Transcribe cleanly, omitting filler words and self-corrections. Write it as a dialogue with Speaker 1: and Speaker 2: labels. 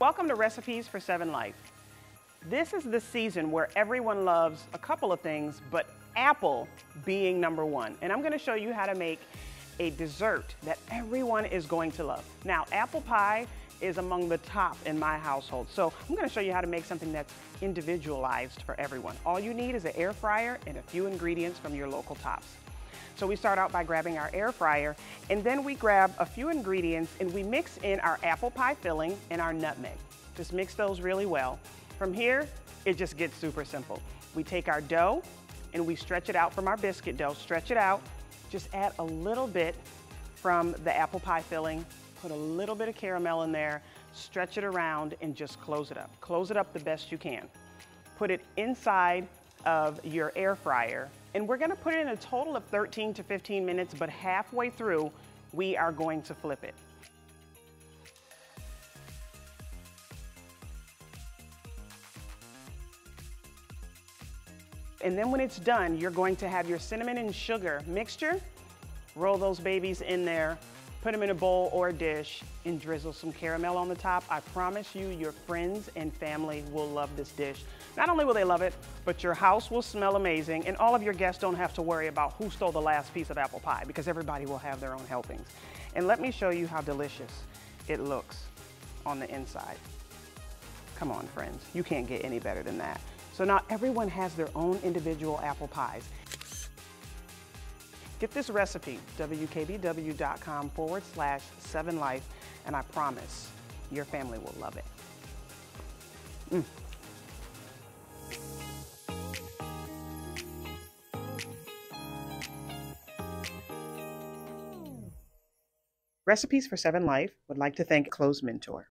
Speaker 1: Welcome to Recipes for 7 Life. This is the season where everyone loves a couple of things, but apple being number one. And I'm going to show you how to make a dessert that everyone is going to love. Now, apple pie is among the top in my household. So I'm going to show you how to make something that's individualized for everyone. All you need is an air fryer and a few ingredients from your local Tops. So we start out by grabbing our air fryer, and then we grab a few ingredients and we mix in our apple pie filling and our nutmeg. Just mix those really well. From here, it just gets super simple. We take our dough and we stretch it out from our biscuit dough. Stretch it out, just add a little bit from the apple pie filling, put a little bit of caramel in there, stretch it around and just close it up. Close it up the best you can. Put it inside of your air fryer, and we're going to put it in a total of 13 to 15 minutes, but halfway through we are going to flip it. And then when it's done, you're going to have your cinnamon and sugar mixture. Roll those babies in there, put them in a bowl or a dish, and drizzle some caramel on the top. I promise you, your friends and family will love this dish. Not only will they love it, but your house will smell amazing, and all of your guests don't have to worry about who stole the last piece of apple pie, because everybody will have their own helpings. And let me show you how delicious it looks on the inside. Come on, friends, you can't get any better than that. So now everyone has their own individual apple pies. Get this recipe, wkbw.com/7life, and I promise your family will love it. Recipes for 7 Life would like to thank Close Mentor.